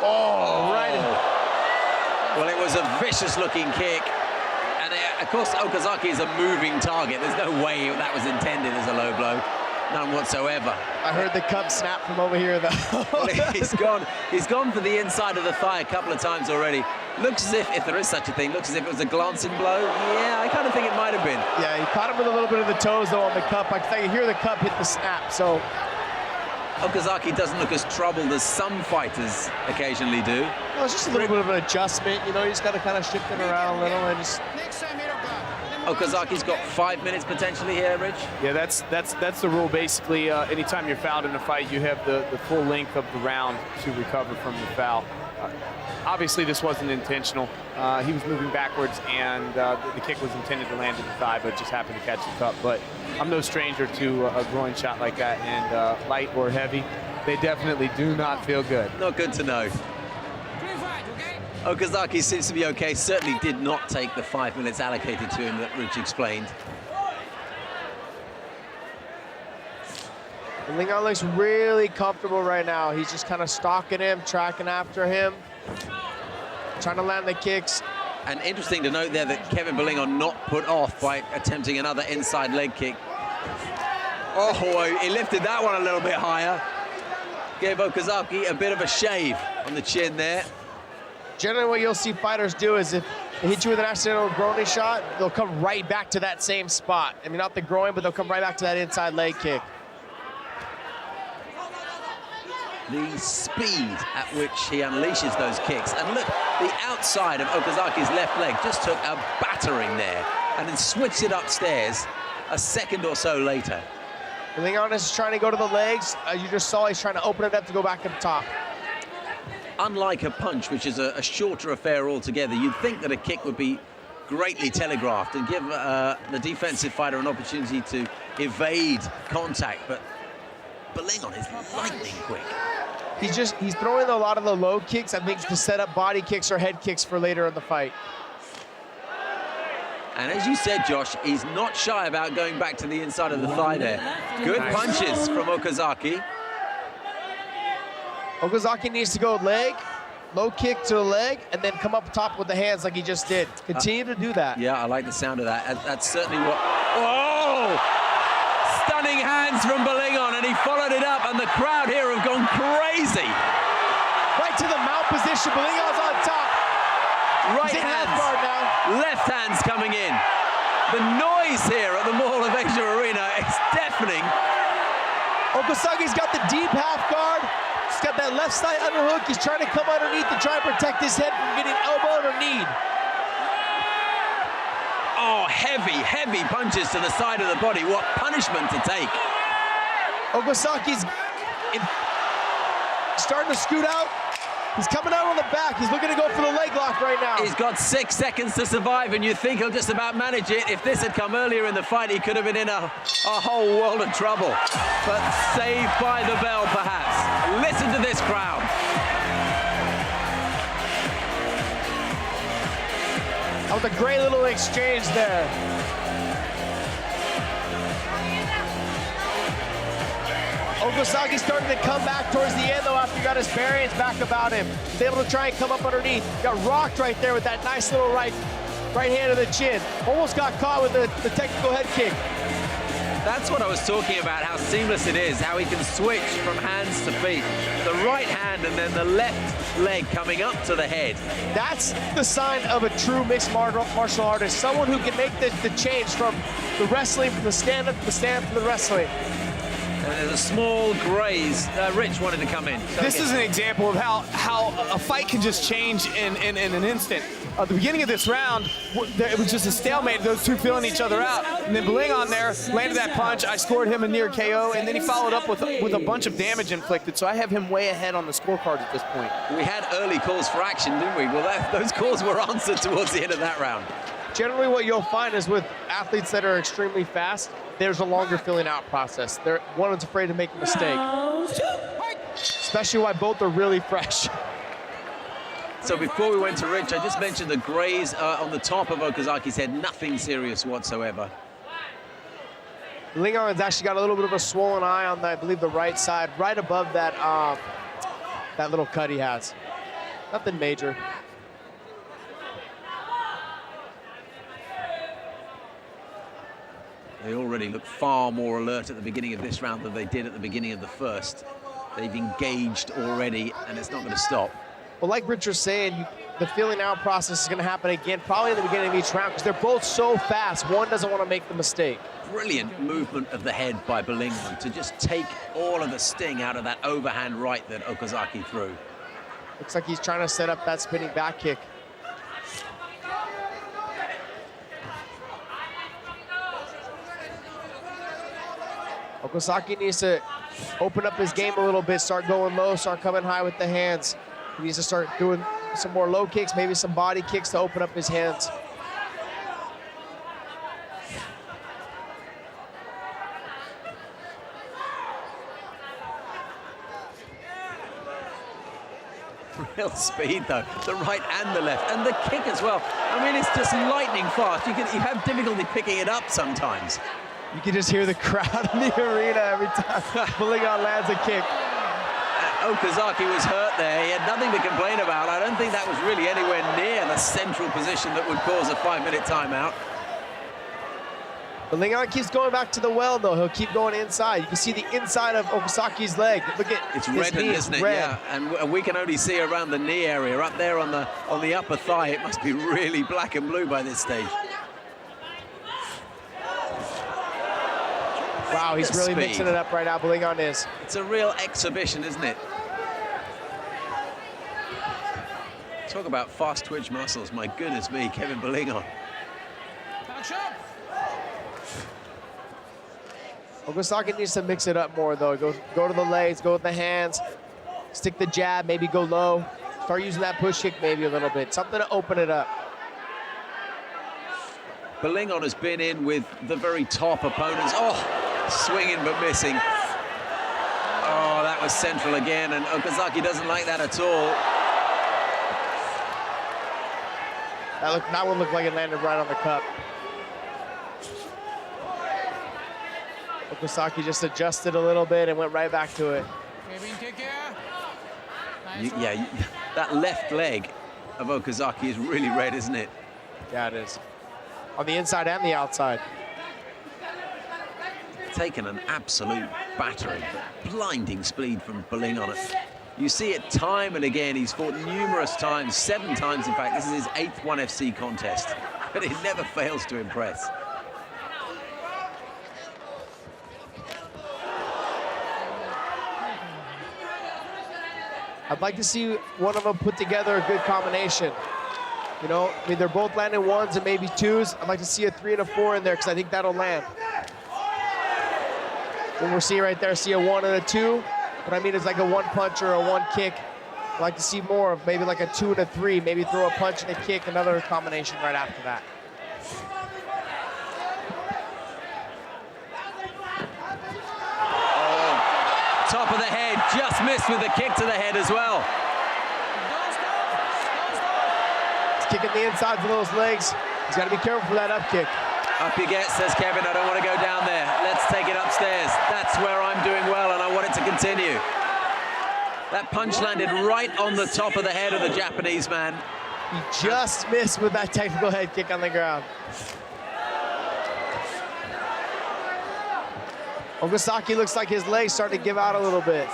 Oh, right. Well, it was a vicious-looking kick. And of course, Okazaki is a moving target. There's no way that was intended as a low blow. None whatsoever. I heard the cup snap from over here, though. Well, he's gone for the inside of the thigh a couple of times already. Looks as if there is such a thing, looks as if it was a glancing blow. Yeah, I kind of think it might have been. Yeah, he caught him with a little bit of the toes, though, on the cup. I can hear the cup hit the snap, so. Okazaki doesn't look as troubled as some fighters occasionally do. Well, it's just a little bit of an adjustment, you know, you just got to kind of shift it around a little and just. Okazaki's got 5 minutes potentially here, Rich. Yeah, that's the rule. Basically, anytime you're fouled in a fight, you have the full length of the round to recover from the foul. Obviously, this wasn't intentional. He was moving backwards, and the kick was intended to land in the thigh, but just happened to catch the cup. But I'm no stranger to a groin shot like that, and light or heavy, they definitely do not feel good. Not good to know. Okazaki seems to be okay. Certainly did not take the 5 minutes allocated to him that Rich explained. Belingon looks really comfortable right now. He's just kind of stalking him, tracking after him, trying to land the kicks. And interesting to note there that Kevin Belingon not put off by attempting another inside leg kick. Oh, he lifted that one a little bit higher. Gave Okazaki a bit of a shave on the chin there. Generally, what you'll see fighters do is if they hit you with an accidental groin shot, they'll come right back to that same spot. I mean, not the groin, but they'll come right back to that inside leg kick. The speed at which he unleashes those kicks. And look, the outside of Okazaki's left leg just took a battering there and then switched it upstairs a second or so later. Belingon is trying to go to the legs. As you just saw, he's trying to open it up to go back up top. Unlike a punch, which is a shorter affair altogether, you'd think that a kick would be greatly telegraphed and give the defensive fighter an opportunity to evade contact, but Belingon is lightning quick. He's throwing a lot of the low kicks, I think, to set up body kicks or head kicks for later in the fight. And as you said, Josh, he's not shy about going back to the inside of the thigh there. Good punches from Okazaki. Okazaki needs to go leg, low kick to the leg, and then come up top with the hands like he just did. Continue to do that. Yeah, I like the sound of that. That's certainly what... Whoa! Stunning hands from Belingon, and he followed it up, and the crowd here have gone crazy. Right to the mount position. Belingon's on top. Right hands, half guard now. Left hands coming in. The noise here at the Mall of Asia Arena is deafening. Okazaki's got the deep half guard. He's got that left side underhook. He's trying to come underneath to try and protect his head from getting elbowed or kneed. Oh, heavy punches to the side of the body. What punishment to take. Okazaki's starting to scoot out. He's coming out on the back. He's looking to go for the leg lock right now. He's got 6 seconds to survive, and you think he'll just about manage it. If this had come earlier in the fight, he could have been in a whole world of trouble. But saved by the bell, perhaps. Listen to this crowd. That was a great little exchange there. Okazaki starting to come back towards the end, though, after he got his bearings back about him. He's able to try and come up underneath. Got rocked right there with that nice little right hand to the chin. Almost got caught with the technical head kick. That's what I was talking about, how seamless it is, how he can switch from hands to feet. The right hand and then the left leg coming up to the head. That's the sign of a true mixed martial artist. Someone who can make the change from the wrestling, from the stand-up to the stand from the wrestling. And there's a small graze. Rich wanted to come in. This is an example of how a fight can just change in an instant. At the beginning of this round, it was just a stalemate, those two feeling each other out. And then Belingon there landed that punch. I scored him a near KO, and then he followed up with a bunch of damage inflicted. So I have him way ahead on the scorecard at this point. We had early calls for action, didn't we? Well, those calls were answered towards the end of that round. Generally, what you'll find is with athletes that are extremely fast, there's a longer filling out process. One is afraid to make a mistake, especially while both are really fresh. So before we went to Rich, I just mentioned the graze on the top of Okazaki's head, nothing serious whatsoever. Belingon's actually got a little bit of a swollen eye on, I believe, the right side, right above that that little cut he has. Nothing major. They already look far more alert at the beginning of this round than they did at the beginning of the first. They've engaged already, and it's not going to stop. Well, like Rich was saying, the feeling out process is going to happen again, probably in the beginning of each round, because they're both so fast. One doesn't want to make the mistake. Brilliant movement of the head by Belingon to just take all of the sting out of that overhand right that Okazaki threw. Looks like he's trying to set up that spinning back kick. Okazaki needs to open up his game a little bit, start going low, start coming high with the hands. He needs to start doing some more low kicks, maybe some body kicks to open up his hands. Real speed though, the right and the left, and the kick as well. I mean, it's just lightning fast. You have difficulty picking it up sometimes. You can just hear the crowd in the arena every time Belingon lands a kick. Okazaki was hurt there. He had nothing to complain about. I don't think that was really anywhere near the central position that would cause a 5-minute timeout. Belingon keeps going back to the well, though. He'll keep going inside. You can see the inside of Okazaki's leg. Look at it's his reddened, knee, isn't it? red. Yeah, and we can only see around the knee area. Up there on the upper thigh, it must be really black and blue by this stage. Wow, he's really mixing it up right now, Belingon is. It's a real exhibition, isn't it? Talk about fast twitch muscles. My goodness me, Kevin Belingon. Okazaki needs to mix it up more, though. Go to the legs, go with the hands, stick the jab, maybe go low. Start using that push kick maybe a little bit. Something to open it up. Belingon has been in with the very top opponents. Oh, swinging but missing. Oh, that was central again, and Okazaki doesn't like that at all. That one looked like it landed right on the cup. Okazaki just adjusted a little bit and went right back to it. That left leg of Okazaki is really red, isn't it? Yeah, it is. On the inside and the outside. Taken an absolute battering, blinding speed from Belingon. You see it time and again. He's fought numerous times, 7 times in fact. This is his 8th 1FC contest, but it never fails to impress. I'd like to see one of them put together a good combination. You know, I mean, they're both landing 1s and maybe 2s. I'd like to see a 3 and a 4 in there because I think that'll land. What we're seeing right there, see a 1 and a 2. What I mean is like a 1 punch or a 1 kick. I'd like to see more of maybe like a 2 and a 3. Maybe throw a punch and a kick, another combination right after that. Oh, top of the head, just missed with the kick to the head as well. He's kicking the insides of those legs. He's got to be careful for that up kick. Up you get, says Kevin. I don't want to go down there. Let's take it upstairs. That's where I'm doing well, and I want it to continue. That punch landed right on the top of the head of the Japanese man. He just missed with that technical head kick on the ground. Okazaki looks like his legs starting to give out a little bit.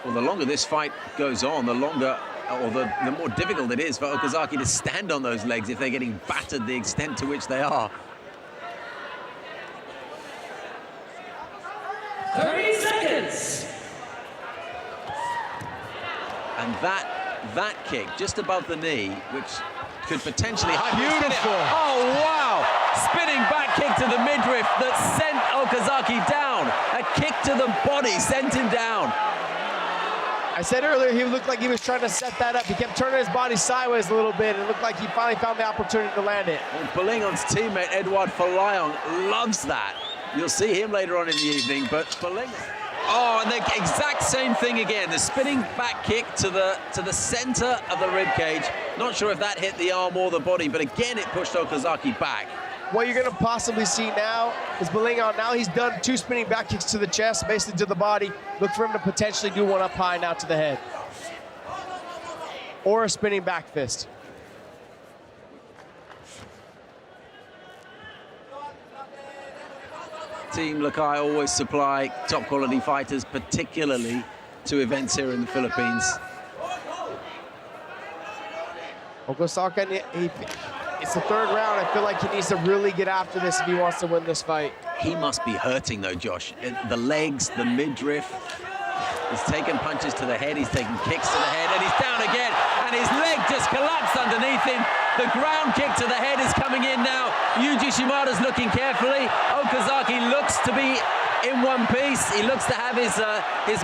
Well, the longer this fight goes on, the longer, or the more difficult it is for Okazaki to stand on those legs if they're getting battered the extent to which they are. 30 seconds. And that kick just above the knee, which could potentially... Beautiful. Oh, wow. Spinning back kick to the midriff that sent Okazaki down. A kick to the body sent him down. I said earlier he looked like he was trying to set that up. He kept turning his body sideways a little bit, and it looked like he finally found the opportunity to land it. Well, Belingon's teammate, Edouard Falayon, loves that. You'll see him later on in the evening, but Belingon... Oh, and the exact same thing again. The spinning back kick to the center of the rib cage. Not sure if that hit the arm or the body, but again it pushed Okazaki back. what you're gonna possibly see now is Belingon. Now he's done 2 spinning back kicks to the chest, basically to the body. Look for him to potentially do one up high now to the head. Or a spinning back fist. Team Lakay always supply top quality fighters, particularly to events here in the Philippines. Okazaki, it's the 3rd round. I feel like he needs to really get after this if he wants to win this fight. He must be hurting though, Josh. The legs, the midriff. He's taken punches to the head, he's taken kicks to the head, and he's down again, and his leg just collapsed underneath him. The ground kick to the head is coming in now. Yuji Shimada's looking carefully. Okazaki looks to be in one piece. He looks to have his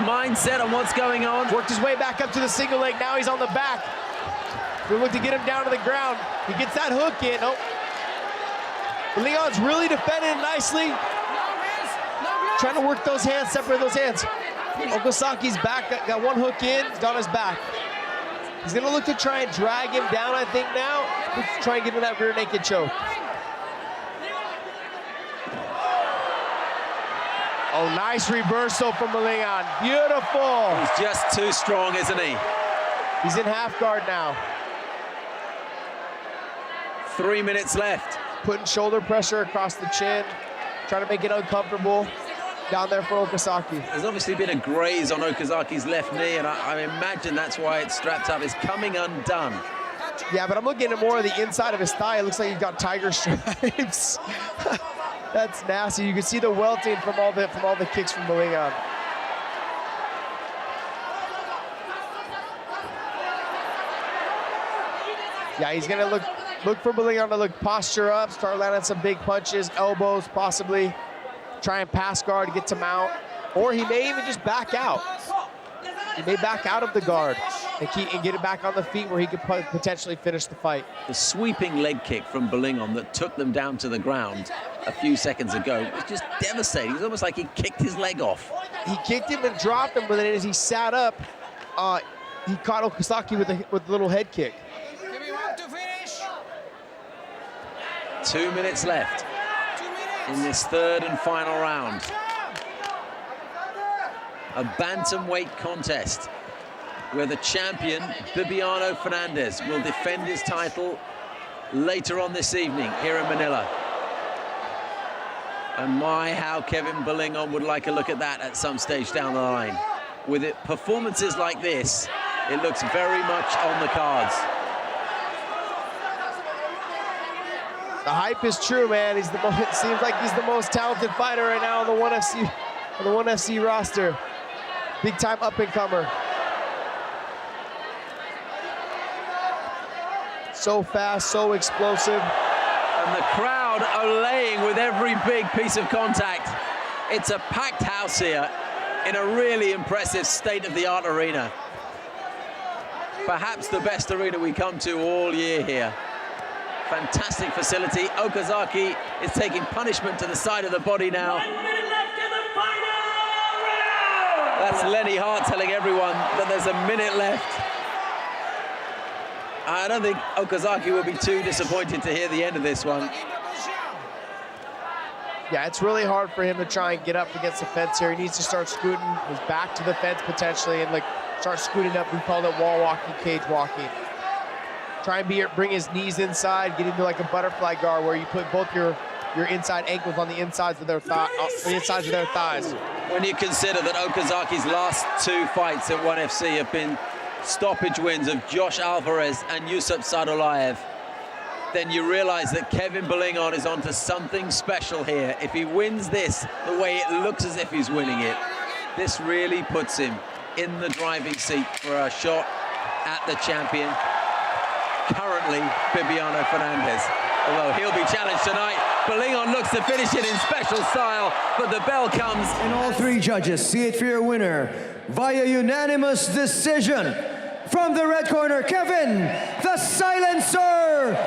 mindset on what's going on. Worked his way back up to the single leg, now he's on the back. We look to get him down to the ground. He gets that hook in. Oh. Belingon's really defending nicely. Trying to work those hands, separate those hands. Okazaki's back, got one hook in, he's on his back. He's gonna look to try and drag him down, I think now. Look to try and get him that rear naked choke. Oh, nice reversal from Belingon, beautiful. He's just too strong, isn't he? He's in half guard now. 3 minutes left. Putting shoulder pressure across the chin, trying to make it uncomfortable down there for Okazaki. There's obviously been a graze on Okazaki's left knee, and I imagine that's why it's strapped up. It's coming undone. Yeah, but I'm looking at more of the inside of his thigh. It looks like he's got tiger stripes. That's nasty. You can see the welting from all the kicks from Belingon. Yeah, he's gonna look for Belingon to look posture up, start landing some big punches, elbows possibly. Try and pass guard to get to mount, or he may even just back out. He may back out of the guard and get it back on the feet where he could potentially finish the fight. The sweeping leg kick from Belingon that took them down to the ground a few seconds ago was just devastating. It was almost like he kicked his leg off. He kicked him and dropped him, but then as he sat up, he caught Okazaki with a little head kick. 2 minutes left in this 3rd and final round. A bantamweight contest where the champion, Bibiano Fernandez, will defend his title later on this evening here in Manila. And my, how Kevin Belingon would like a look at that at some stage down the line. With performances like this, it looks very much on the cards. The hype is true, man. It seems like he's the most talented fighter right now on the 1FC roster. Big time up and comer. So fast, so explosive. And the crowd olaying with every big piece of contact. It's a packed house here in a really impressive state-of-the-art arena. Perhaps the best arena we come to all year here. Fantastic facility. Okazaki is taking punishment to the side of the body now. 1 minute left in the final round. That's Lenny Hart telling everyone that there's a minute left. I don't think Okazaki will be too disappointed to hear the end of this one. Yeah, it's really hard for him to try and get up against the fence here. He needs to start scooting his back to the fence potentially and start scooting up. We call it wall walking, cage walking. Try and bring his knees inside, get into like a butterfly guard where you put both your inside ankles on the insides of their thighs. When you consider that Okazaki's last 2 fights at 1FC have been stoppage wins of Josh Alvarez and Yusuf Sadulayev, then you realize that Kevin Belingon is onto something special here. If he wins this the way it looks as if he's winning it, this really puts him in the driving seat for a shot at the champion. Currently, Bibiano Fernandez. Although he'll be challenged tonight, Belingon looks to finish it in special style, but the bell comes. And all 3 judges see it for your winner via unanimous decision. From the red corner, Kevin, the Silencer